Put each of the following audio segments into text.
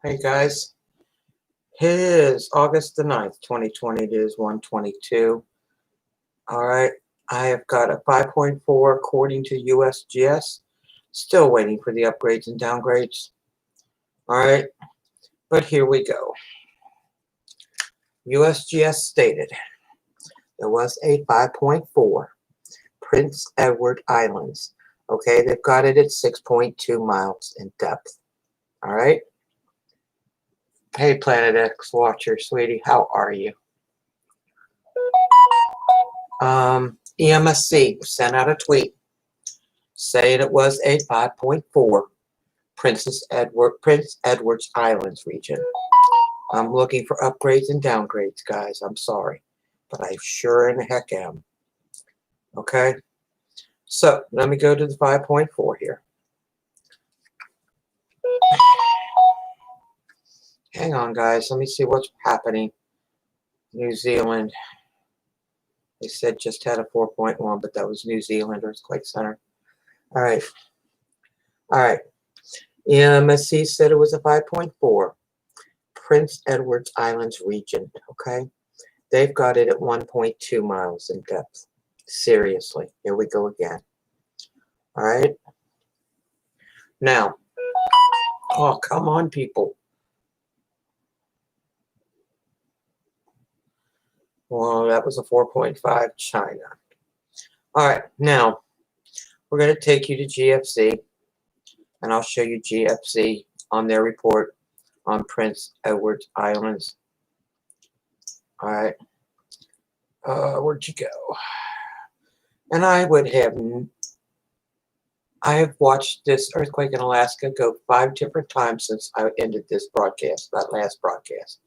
Hey guys, it is August the 9th, 2020. It is 1:22. Alright, I have got a 5.4 according to USGS. Still waiting for the upgrades and downgrades. Alright, but here we go. USGS stated there was a 5.4 Prince Edward Islands. Okay, they've got it at 6.2 miles in depth. Alright. Hey, Planet X Watcher, sweetie, how are you? EMSC sent out a tweet saying it was a 5.4 Prince Edward's Islands region. I'm looking for upgrades and downgrades, guys. I'm sorry, but I sure in the heck am. Okay, so let me go to the 5.4 here. Hang on, guys. Let me see what's happening. New Zealand. They said just had a 4.1, but that was New Zealand Earthquake Center. All right. All right. EMSC said it was a 5.4 Prince Edward Islands region. Okay. They've got it at 1.2 miles in depth. Seriously. Here we go again. All right. Now. Oh, come on, people. Well, that was a 4.5 China. All right, now we're going to take you to GFC, and I'll show you GFC on their report on Prince Edward Islands. All right, where'd you go? And I have watched this earthquake in Alaska go 5 different times since I ended this broadcast, that last broadcast.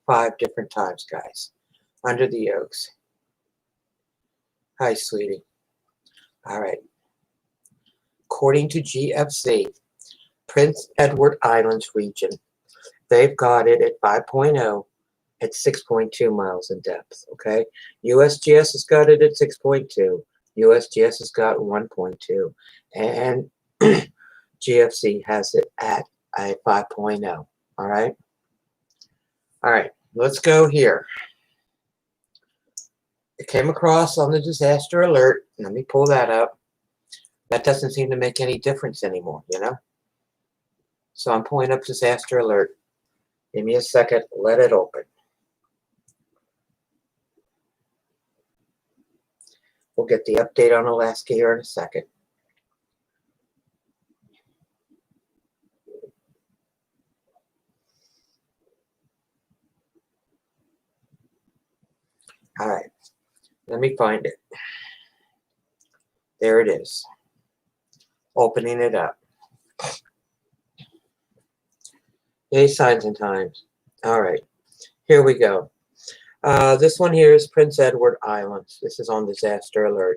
5 different times, guys. Under the oaks. Hi, sweetie. All right. According to GFC, Prince Edward Islands region, they've got it at 5.0 at 6.2 miles in depth. Okay. USGS has got it at 6.2. USGS has got 1.2. And GFC has it at a 5.0. All right. All right. Let's go here. It came across on the disaster alert. Let me pull that up. That doesn't seem to make any difference anymore, you know? So I'm pulling up disaster alert. Give me a second. Let it open. We'll get the update on Alaska here in a second. All right. Let me find it. There it is. Opening it up. Hey, signs and times. All right. Here we go. This one here is Prince Edward Islands. This is on disaster alert.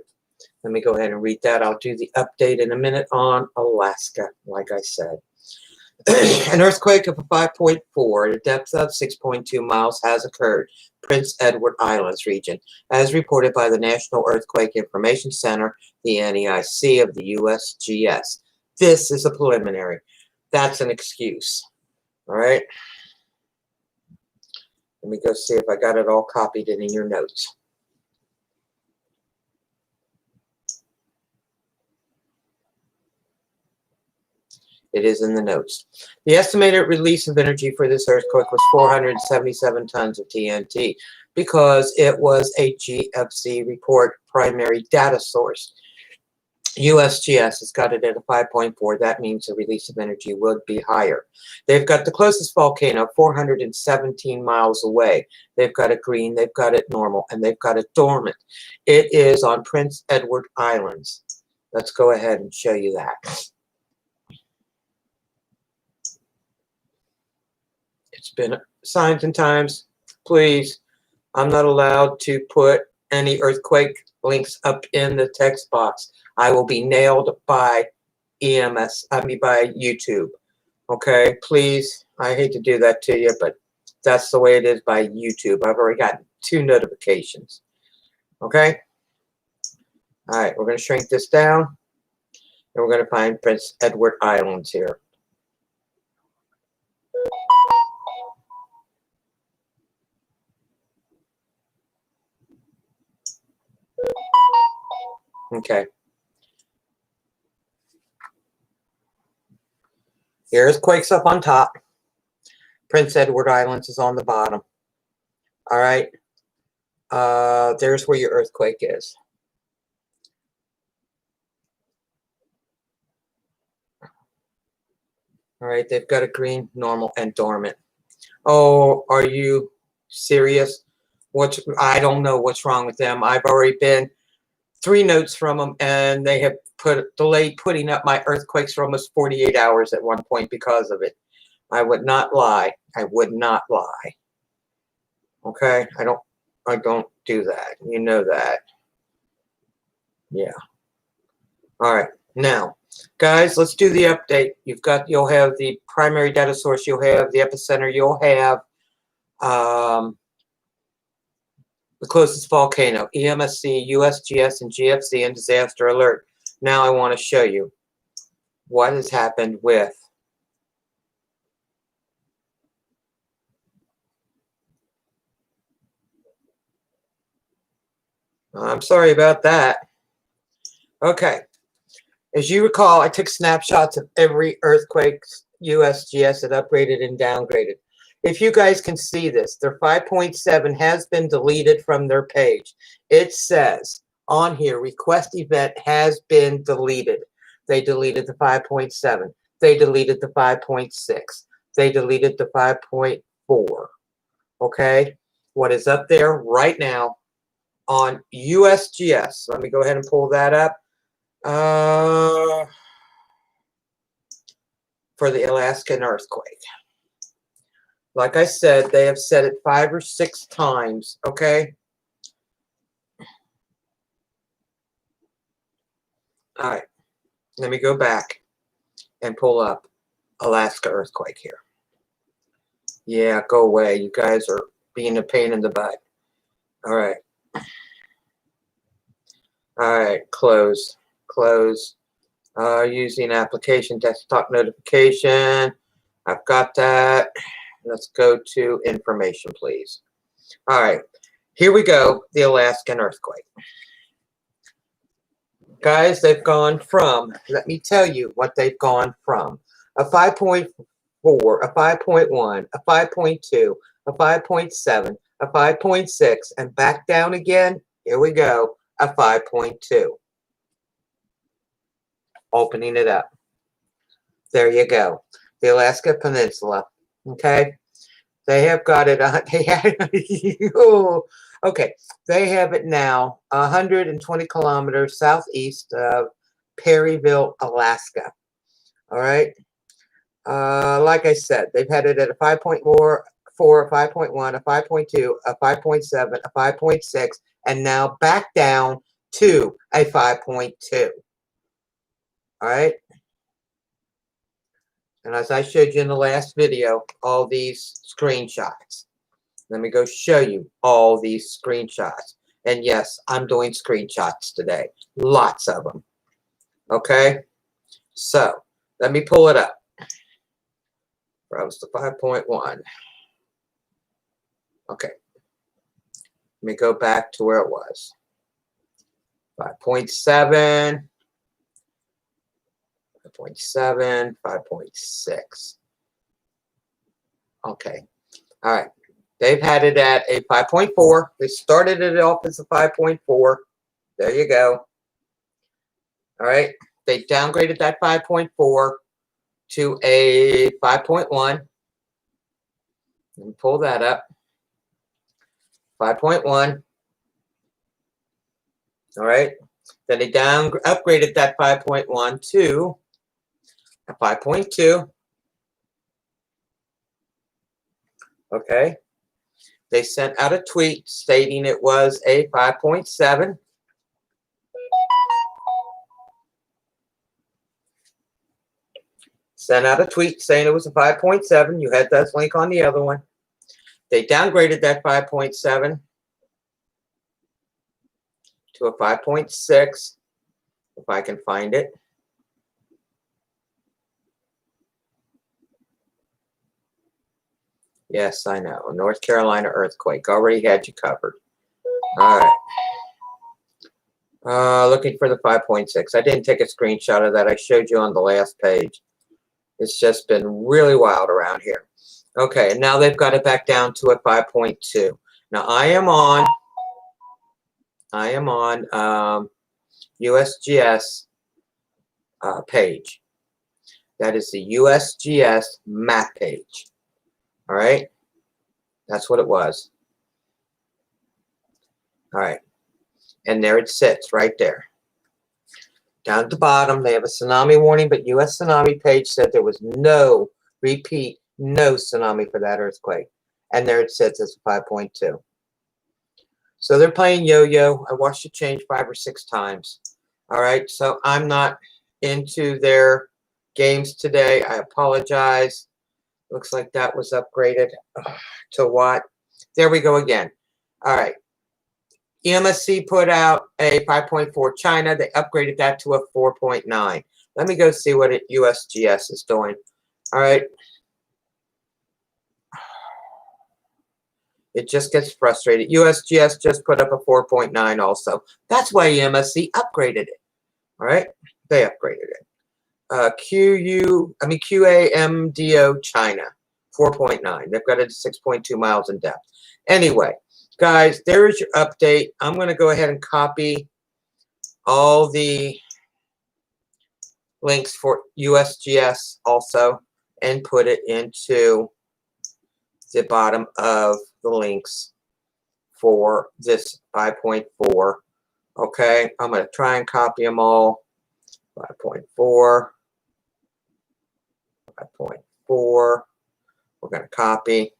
Let me go ahead and read that. I'll do the update in a minute on Alaska, like I said. An earthquake of a 5.4 at a depth of 6.2 miles has occurred, Prince Edward Islands region, as reported by the National Earthquake Information Center, the NEIC of the USGS. This is a preliminary. That's an excuse. All right. Let me go see if I got it all copied in your notes. It is in the notes. The estimated release of energy for this earthquake was 477 tons of TNT because it was a GFC report primary data source. USGS has got it at a 5.4. That means the release of energy would be higher. They've got the closest volcano 417 miles away. They've got it green, they've got it normal, and they've got it dormant. It is on Prince Edward Islands. Let's go ahead and show you that. It's been signs and times. Please, I'm not allowed to put any earthquake links up in the text box. I will be nailed by by YouTube. Okay, please. I hate to do that to you, but that's the way it is by YouTube. I've already gotten 2 notifications. Okay? All right, we're going to shrink this down, and we're going to find Prince Edward Islands here. Okay. The earthquake's up on top. Prince Edward Islands is on the bottom. All right. There's where your earthquake is. All right. They've got a green, normal, and dormant. Oh, are you serious? I don't know what's wrong with them. I've already been 3 notes from them, and they have delayed putting up my earthquakes for almost 48 hours at one point because of it. I would not lie. I would not lie. Okay? I don't do that. You know that. Yeah. All right. Now, guys, let's do the update. You'll have the primary data source, you'll have the epicenter, you'll have the closest volcano, EMSC, USGS, and GFC, and disaster alert. Now I want to show you what has happened with I'm sorry about that. Okay. As you recall, I took snapshots of every earthquake USGS had upgraded and downgraded. If you guys can see this, their 5.7 has been deleted from their page. It says on here, request event has been deleted. They deleted the 5.7. They deleted the 5.6. They deleted the 5.4. Okay? What is up there right now on USGS? Let me go ahead and pull that up. For the Alaskan earthquake. Like I said, they have said it 5 or 6 times, okay? All right, let me go back and pull up Alaska earthquake here. Yeah, go away. You guys are being a pain in the butt. All right. All right, close. Close. Using application desktop notification. I've got that. Let's go to information, please. All right, here we go, the Alaskan earthquake. Guys, they've gone from, let me tell you what they've gone from. A 5.4, a 5.1, a 5.2, a 5.7, a 5.6, and back down again, here we go, a 5.2. Opening it up. There you go. The Alaska Peninsula. Okay. They have got it on. Okay. They have it now 120 kilometers southeast of Perryville, Alaska. All right. Like I said, they've had it at a 5.4, a 5.1, a 5.2, a 5.7, a 5.6, and now back down to a 5.2. All right. And as I showed you in the last video, all these screenshots. Let me go show you all these screenshots. And yes, I'm doing screenshots today. Lots of them. Okay? So, let me pull it up. Browse to 5.1. Okay. Let me go back to where it was. 5.7. 5.7, 5.6. Okay. All right. They've had it at a 5.4. They started it off as a 5.4. There you go. All right. They downgraded that 5.4 to a 5.1. Let me pull that up. 5.1. All right. Then they upgraded that 5.1 to a 5.2. Okay. They sent out a tweet stating it was a 5.7. Sent out a tweet saying it was a 5.7. You had that link on the other one. They downgraded that 5.7 to a 5.6, if I can find it. Yes, I know. North Carolina earthquake. Already had you covered. All right. Looking for the 5.6. I didn't take a screenshot of that. I showed you on the last page. It's just been really wild around here. Okay, and now they've got it back down to a 5.2. Now I am on USGS page. That is the USGS map page. All right, that's what it was. All right, and there it sits right there. Down at the bottom, they have a tsunami warning, but US Tsunami page said there was no, repeat, no tsunami for that earthquake. And there it sits as 5.2. So they're playing yo-yo. I watched it change 5 or 6 times. All right, so I'm not into their games today. I apologize. Looks like that was upgraded to what? There we go again. All right. EMSC put out a 5.4 China. They upgraded that to a 4.9. Let me go see what USGS is doing. All right. It just gets frustrated. USGS just put up a 4.9 also. That's why EMSC upgraded it. All right. They upgraded it. QAMDO China, 4.9. They've got it at 6.2 miles in depth. Anyway. Guys, there is your update. I'm going to go ahead and copy all the links for USGS also and put it into the bottom of the links for this 5.4. Okay, I'm going to try and copy them all. 5.4. 5.4. We're going to copy.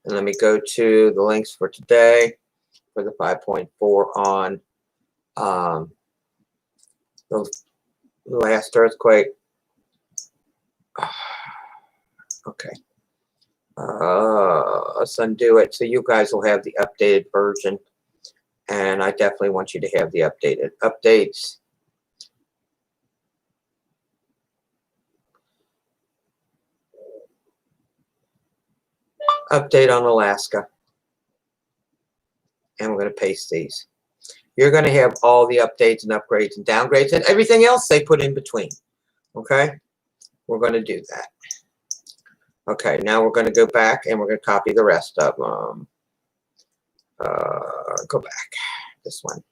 And let me go to the links for today for the 5.4 on the last earthquake. Okay. Let's undo it so you guys will have the updated version. And I definitely want you to have the updated updates. Update on Alaska. And we're going to paste these. You're going to have all the updates and upgrades and downgrades and everything else they put in between. Okay? We're going to do that. Okay, now we're going to go back and we're going to copy the rest of them. Go back. This one.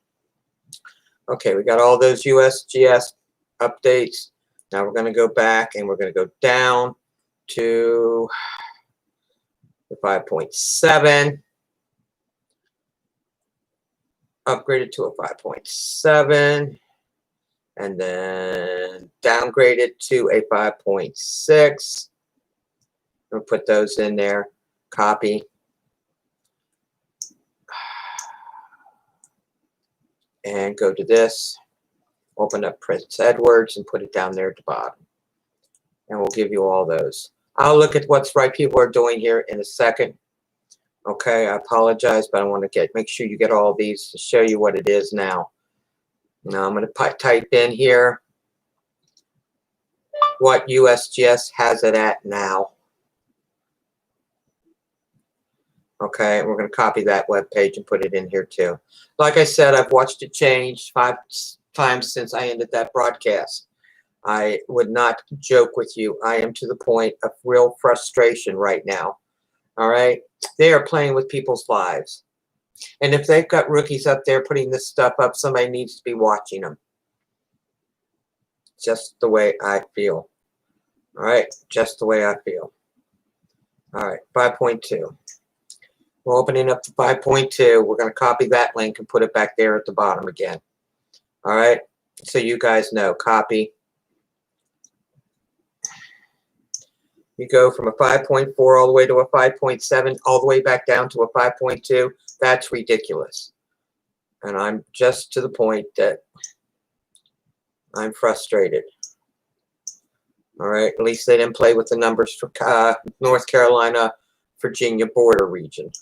Okay, we got all those USGS updates. Now we're going to go back and we're going to go down to the 5.7, upgraded to a 5.7, and then downgraded to a 5.6. We'll put those in there, copy. And go to this, open up Prince Edwards and put it down there at the bottom. And we'll give you all those. I'll look at what's right people are doing here in a second. Okay, I apologize, but I want to make sure you get all these to show you what it is now. Now I'm going to type in here what USGS has it at now. Okay, we're going to copy that web page and put it in here too. Like I said, I've watched it change 5 times since I ended that broadcast. I would not joke with you. I am to the point of real frustration right now. All right? They are playing with people's lives. And if they've got rookies up there putting this stuff up, somebody needs to be watching them. Just the way I feel. All right? Just the way I feel. All right, 5.2. We're opening up to 5.2. We're going to copy that link and put it back there at the bottom again. All right? So you guys know, copy. You go from a 5.4 all the way to a 5.7, all the way back down to a 5.2. That's ridiculous. And I'm just to the point that I'm frustrated. All right, at least they didn't play with the numbers for North Carolina, Virginia border region.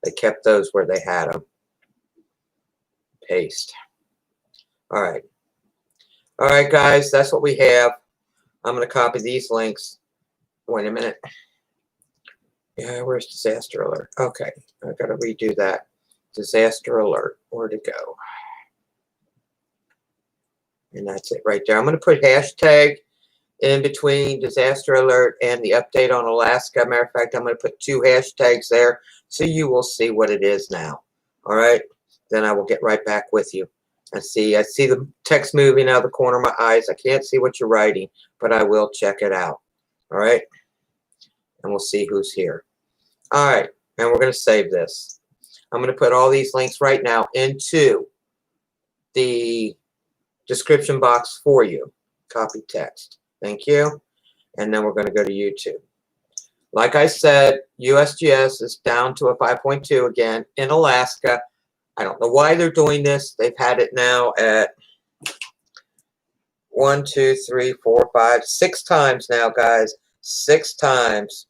They kept those where they had them. Paste. All right. All right, guys, that's what we have. I'm going to copy these links. Wait a minute. Yeah, where's disaster alert? Okay, I've got to redo that. Disaster alert. Where'd it go? And that's it right there. I'm going to put hashtag in between disaster alert and the update on Alaska. Matter of fact, I'm going to put 2 hashtags there so you will see what it is now. All right. Then I will get right back with you. I see the text moving out of the corner of my eyes. I can't see what you're writing, but I will check it out. All right. And we'll see who's here. All right. And we're going to save this. I'm going to put all these links right now into the description box for you. Copy text. Thank you. And then we're going to go to YouTube. Like I said, USGS is down to a 5.2 again in Alaska. I don't know why they're doing this. They've had it now at 1, 2, 3, 4, 5, 6 times now, guys. 6 times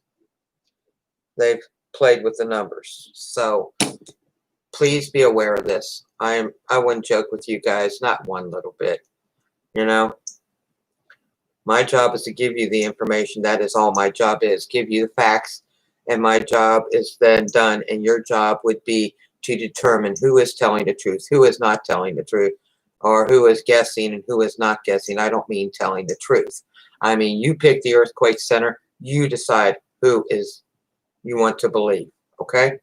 they've played with the numbers. So please be aware of this. I wouldn't joke with you guys, not one little bit. You know, my job is to give you the information. That is all my job is. Give you the facts, and my job is then done. And your job would be to determine who is telling the truth, who is not telling the truth, or who is guessing and who is not guessing. I don't mean telling the truth. I mean, you pick the earthquake center. You decide who is you want to believe. Okay?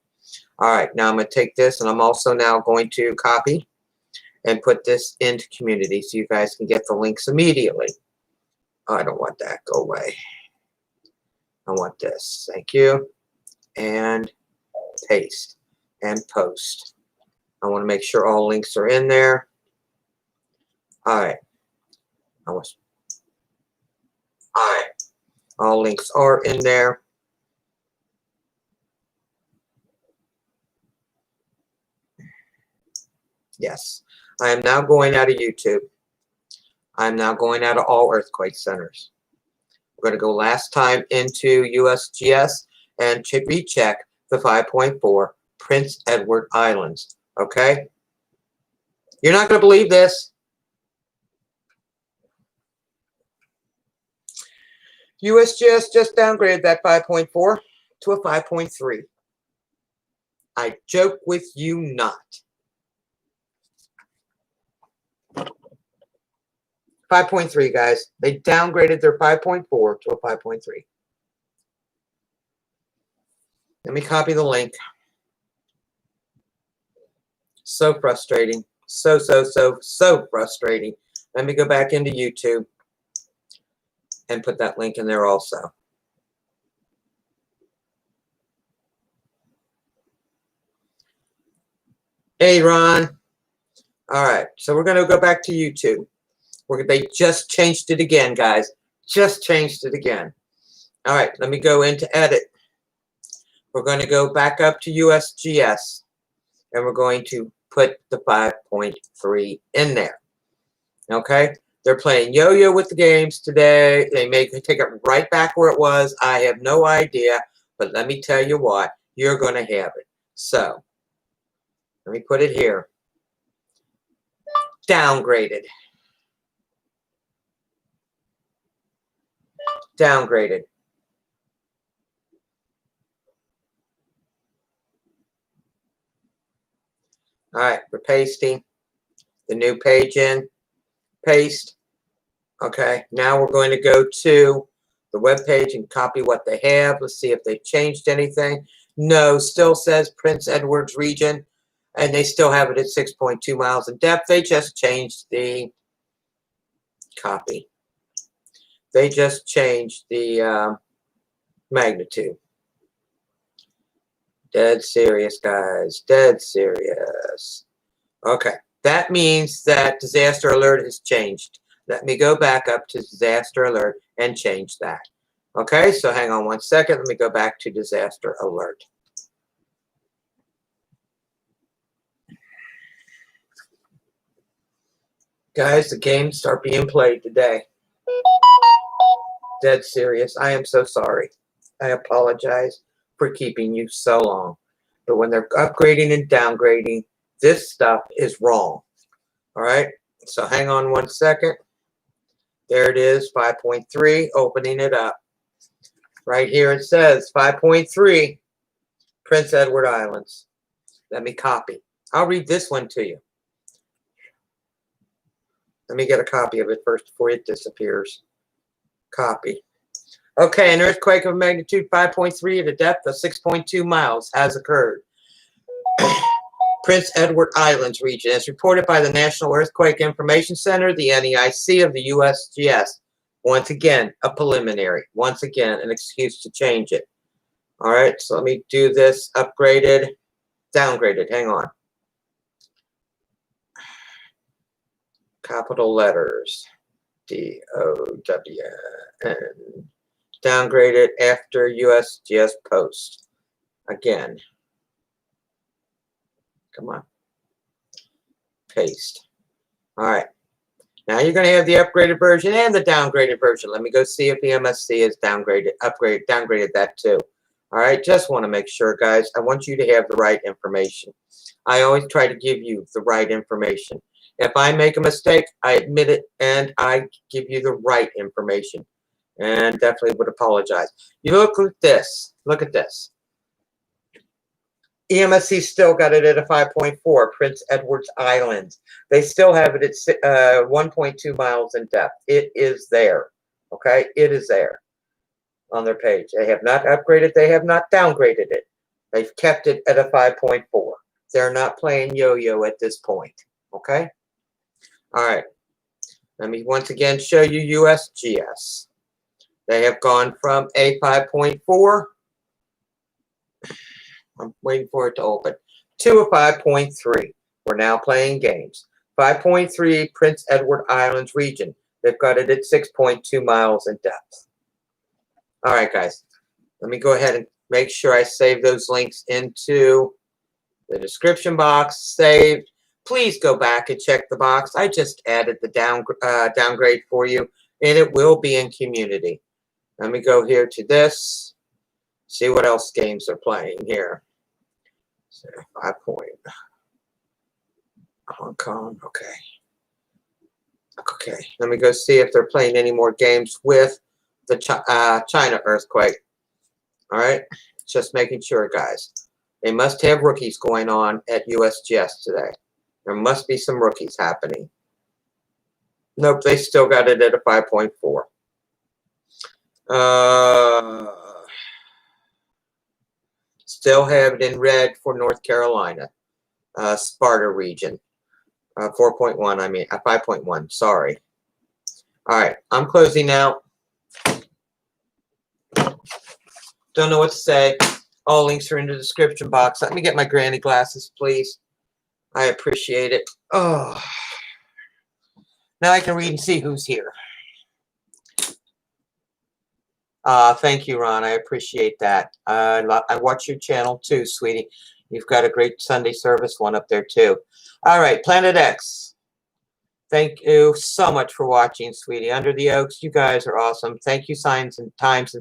All right. Now I'm going to take this, and I'm also now going to copy and put this into community so you guys can get the links immediately. Oh, I don't want that. Go away. I want this. Thank you. And paste. And post. I want to make sure all links are in there. All right. All right. All links are in there. Yes. I am now going out of YouTube. I'm now going out of all earthquake centers. We're going to go last time into USGS and recheck the 5.4 Prince Edward Islands. Okay? You're not going to believe this. USGS just downgraded that 5.4 to a 5.3. I joke with you not. 5.3, guys. They downgraded their 5.4 to a 5.3. Let me copy the link. So frustrating. So frustrating. Let me go back into YouTube and put that link in there also. Hey, Ron. All right. So we're going to go back to YouTube. They just changed it again, guys. Just changed it again. All right. Let me go into edit. We're going to go back up to USGS. And we're going to put the 5.3 in there. Okay? They're playing yo-yo with the games today. They may take it right back where it was. I have no idea. But let me tell you what. You're going to have it. So, let me put it here. Downgraded. Downgraded. All right, we're pasting the new page in. Paste. Okay, now we're going to go to the web page and copy what they have. Let's see if they've changed anything. No, still says Prince Edward's region, and they still have it at 6.2 miles in depth. They just changed the copy. They just changed the magnitude. Dead serious, guys. Dead serious. Okay. That means that disaster alert has changed. Let me go back up to disaster alert and change that. Okay, so hang on one second. Let me go back to disaster alert. Guys, the games start being played today. Dead serious. I am so sorry. I apologize for keeping you so long. But when they're upgrading and downgrading, this stuff is wrong. All right? So hang on one second. There it is, 5.3, opening it up. Right here it says 5.3, Prince Edward Islands. Let me copy. I'll read this one to you. Let me get a copy of it first before it disappears. Copy. Okay, an earthquake of magnitude 5.3 at a depth of 6.2 miles has occurred. Prince Edward Islands region, as reported by the National Earthquake Information Center, the NEIC of the USGS. Once again, a preliminary. Once again, an excuse to change it. All right, so let me do this. Upgraded, downgraded. Hang on. Capital letters. DOWN. Downgraded after USGS post. Again. Come on. Paste. All right. Now you're going to have the upgraded version and the downgraded version. Let me go see if EMSC is downgraded, downgraded that too. All right. Just want to make sure, guys. I want you to have the right information. I always try to give you the right information. If I make a mistake, I admit it and I give you the right information. And definitely would apologize. You look at this. Look at this. EMSC still got it at a 5.4, Prince Edward Islands. They still have it at 1.2 miles in depth. It is there, okay? It is there on their page. They have not upgraded. They have not downgraded it. They've kept it at a 5.4. They're not playing yo-yo at this point, okay? All right. Let me once again show you USGS. They have gone from a 5.4. I'm waiting for it to open. To a 5.3. We're now playing games. 5.3 Prince Edward Islands region. They've got it at 6.2 miles in depth. All right, guys. Let me go ahead and make sure I save those links into the description box. Saved. Please go back and check the box. I just added the downgrade for you, and it will be in community. Let me go here to this. See what else games are playing here. So 5 point. Hong Kong. Okay. Okay. Let me go see if they're playing any more games with the China earthquake. All right. Just making sure, guys. They must have rookies going on at USGS today. There must be some rookies happening. Nope. They still got it at a 5.4. Still have it in red for North Carolina, Sparta region, 4.1. I mean, 5.1. Sorry. All right, I'm closing out. Don't know what to say. All links are in the description box. Let me get my granny glasses, please. I appreciate it. Oh, now I can read and see who's here. Thank you, Ron. I appreciate that. I watch your channel too, sweetie. You've got a great Sunday service one up there too. All right, Planet X. Thank you so much for watching, sweetie. Under the Oaks, you guys are awesome. Thank you, Times and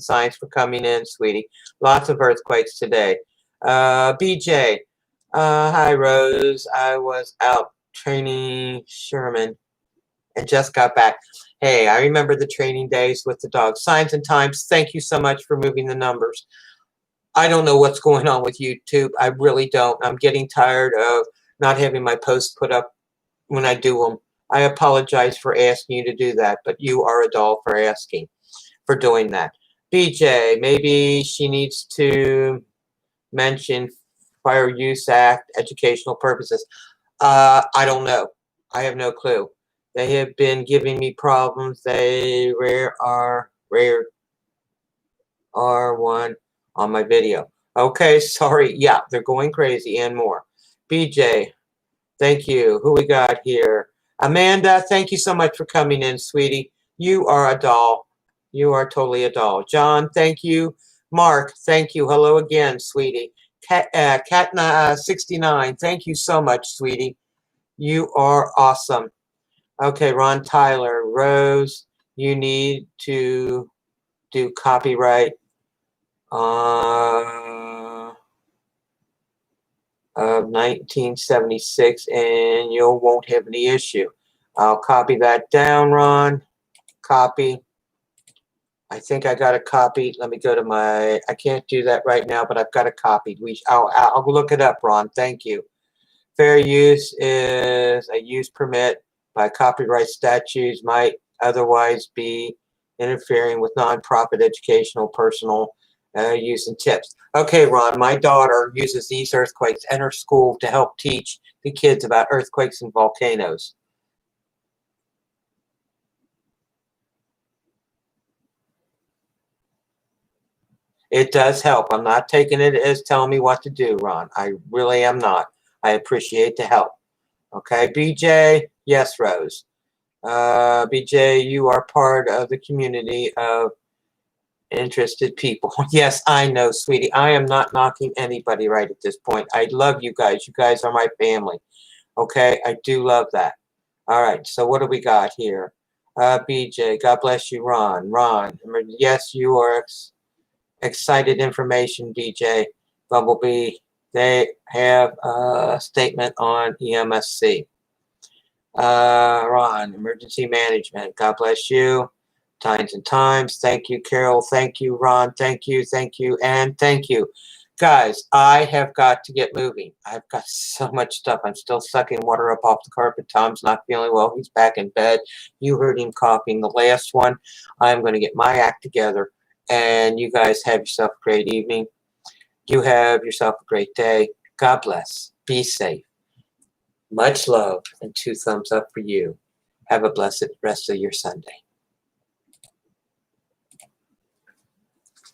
Science, for coming in, sweetie. Lots of earthquakes today. BJ. Hi, Rose. I was out training Sherman and just got back. Hey, I remember the training days with the dogs. Signs and Times, thank you so much for moving the numbers. I don't know what's going on with YouTube. I really don't. I'm getting tired of not having my posts put up when I do them. I apologize for asking you to do that, but you are a doll for asking, for doing that. BJ, maybe she needs to mention Fire Use Act, educational purposes. I don't know. I have no clue. They have been giving me problems. They are one on my video. Okay, sorry. Yeah, they're going crazy and more. BJ, thank you. Who we got here? Amanda, thank you so much for coming in, sweetie. You are a doll. You are totally a doll. John, thank you. Mark, thank you. Hello again, sweetie. Cat69, thank you so much, sweetie. You are awesome. Okay, Ron Tyler, Rose, you need to do copyright of 1976 and you won't have any issue. I'll copy that down, Ron. Copy. I think I got a copy. Let me go to my, I can't do that right now, but I've got a copy. I'll look it up, Ron. Thank you. Fair use is a use permit by copyright statutes might otherwise be interfering with nonprofit educational personal use and tips. Okay, Ron, my daughter uses these earthquakes in her school to help teach the kids about earthquakes and volcanoes. It does help. I'm not taking it as telling me what to do, Ron. I really am not. I appreciate the help. Okay, BJ, yes, Rose. BJ, you are part of the community of interested people. Yes, I know, sweetie. I am not knocking anybody right at this point. I love you guys. You guys are my family. Okay, I do love that. All right, so what do we got here? BJ, God bless you, Ron. Ron, yes, you are excited information, BJ. Bumblebee, they have a statement on EMSC. Ron, emergency management. God bless you. Times and times. Thank you, Carol. Thank you, Ron. Thank you, and thank you. Guys, I have got to get moving. I've got so much stuff. I'm still sucking water up off the carpet. Tom's not feeling well. He's back in bed. You heard him coughing. The last one. I'm going to get my act together. And you guys have yourself a great evening. You have yourself a great day. God bless. Be safe. Much love and 2 thumbs up for you. Have a blessed rest of your Sunday.